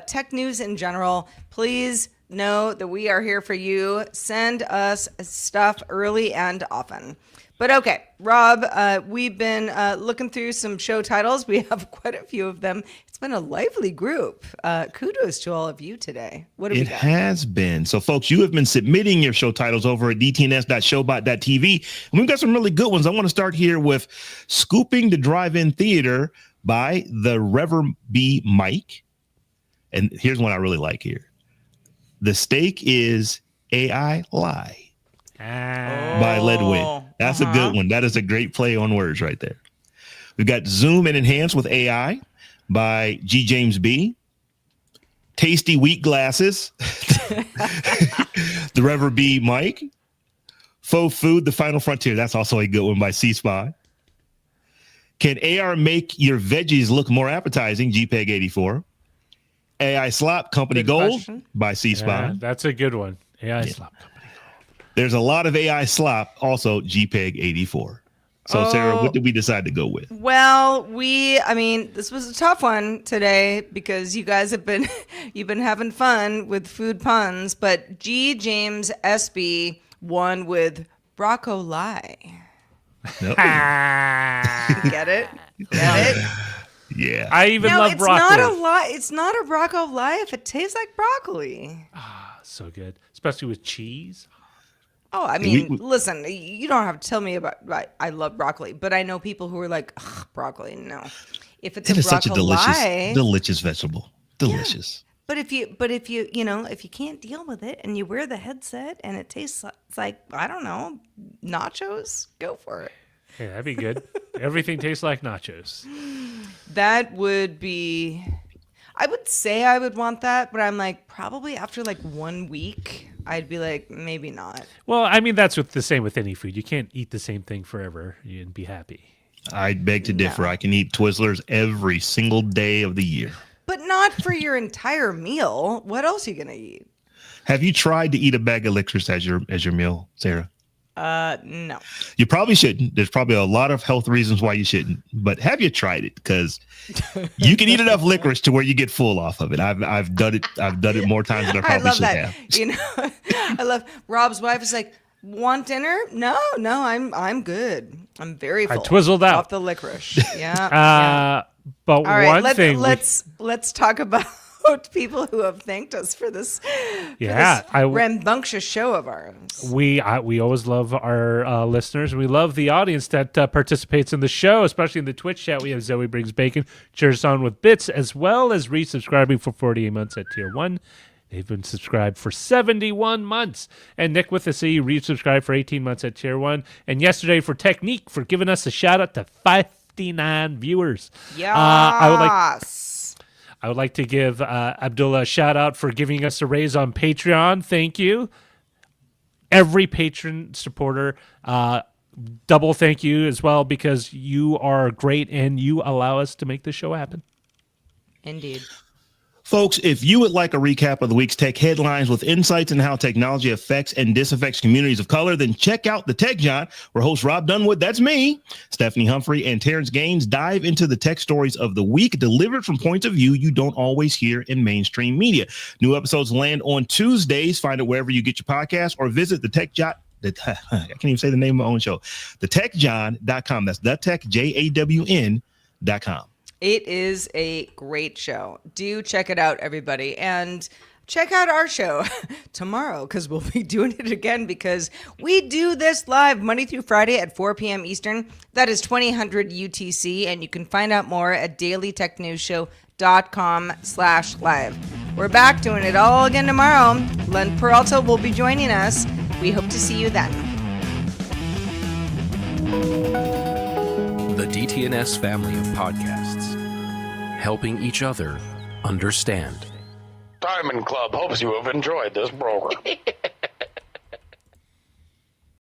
tech news in general. Please know that we are here for you. Send us stuff early and often. But okay, Rob, we've been looking through some show titles. We have quite a few of them. It's been a lively group. Kudos to all of you today. What have we got? It has been. So, folks, you have been submitting your show titles over at dtns.showbot.tv. And we've got some really good ones. I want to start here with Scooping the Drive-In Theater by the Reverend B. Mike. And here's one I really like here. The stake is AI Lie. By Ledwin. That's a good one. That is a great play on words right there. We've got Zoom and Enhance with AI by G. James B. Tasty Wheat Glasses, the Reverend B. Mike. Faux Food, The Final Frontier. That's also a good one by C-Spy. Can AR make your veggies look more appetizing? JPEG 84. AI Slop, Company Good Gold question. by C-Spy. Yeah, that's a good one. AI Slop Company Gold. There's a lot of AI slop, also JPEG 84. So, Sarah, what did we decide to go with? Well, this was a tough one today because you guys you've been having fun with food puns, but G. James SB won with Brocco-Lie. Nope. Get it? Get it? Yeah. I even love broccoli. It's not a Brocco-Lie if it tastes like broccoli. So good, especially with cheese. Oh, I mean, listen, you don't have to tell me about I love broccoli, but I know people who are like, ugh, broccoli, no. If it's It is such a Brocco-Lie, delicious vegetable. Delicious. But if you can't deal with it and you wear the headset and it tastes like, I don't know, nachos, go for it. Yeah, that'd be good. Everything tastes like nachos. That would be, I would say I would want that, but I'm like, probably after like 1 week, I'd be like, maybe not. Well, I mean, that's the same with any food. You can't eat the same thing forever and be happy. I beg to differ. I can eat Twizzlers every single day of the year. But not for your entire meal. What else are you going to eat? Have you tried to eat a bag of licorice as your meal, Sarah? No. You probably shouldn't. There's probably a lot of health reasons why you shouldn't. But have you tried it? Because you can eat enough licorice to where you get full off of it. I've done it. I've done it more times than I probably should have. I love Rob's wife is like, want dinner? No, I'm good. I'm very full. I twizzled out off the licorice. Yeah. But all right, one thing. Let's talk about people who have thanked us for this. Rambunctious show of ours. We always love our listeners. We love the audience that participates in the show, especially in the Twitch chat. We have Zoe Brings Bacon, cheers on with bits, as well as resubscribing for 48 months at Tier 1. They've been subscribed for 71 months. And Nick with the C resubscribed for 18 months at Tier 1. And yesterday for Technique for giving us a shout out to 59 viewers. Yes. I would like to give Abdullah a shout out for giving us a raise on Patreon. Thank you. Every patron supporter, double thank you as well, because you are great and you allow us to make the show happen. Indeed. Folks, if you would like a recap of the week's tech headlines with insights into how technology affects and disaffects communities of color, then check out The Tech Jot, where host Rob Dunwood, that's me, Stephanie Humphrey, and Terrence Gaines dive into the tech stories of the week, delivered from points of view you don't always hear in mainstream media. New episodes land on Tuesdays. Find it wherever you get your podcasts or visit I can't even say the name of my own show. thetechjawn.com. That's thetechjawn.com. It is a great show. Do check it out, everybody. And check out our show tomorrow, because we'll be doing it again, because we do this live Monday through Friday at 4 p.m. Eastern. That is 2000 UTC. And you can find out more at dailytechnewsshow.com/live. We're back doing it all again tomorrow. Len Peralta will be joining us. We hope to see you then. The DTNS family of podcasts, helping each other understand. Diamond Club hopes you have enjoyed this program.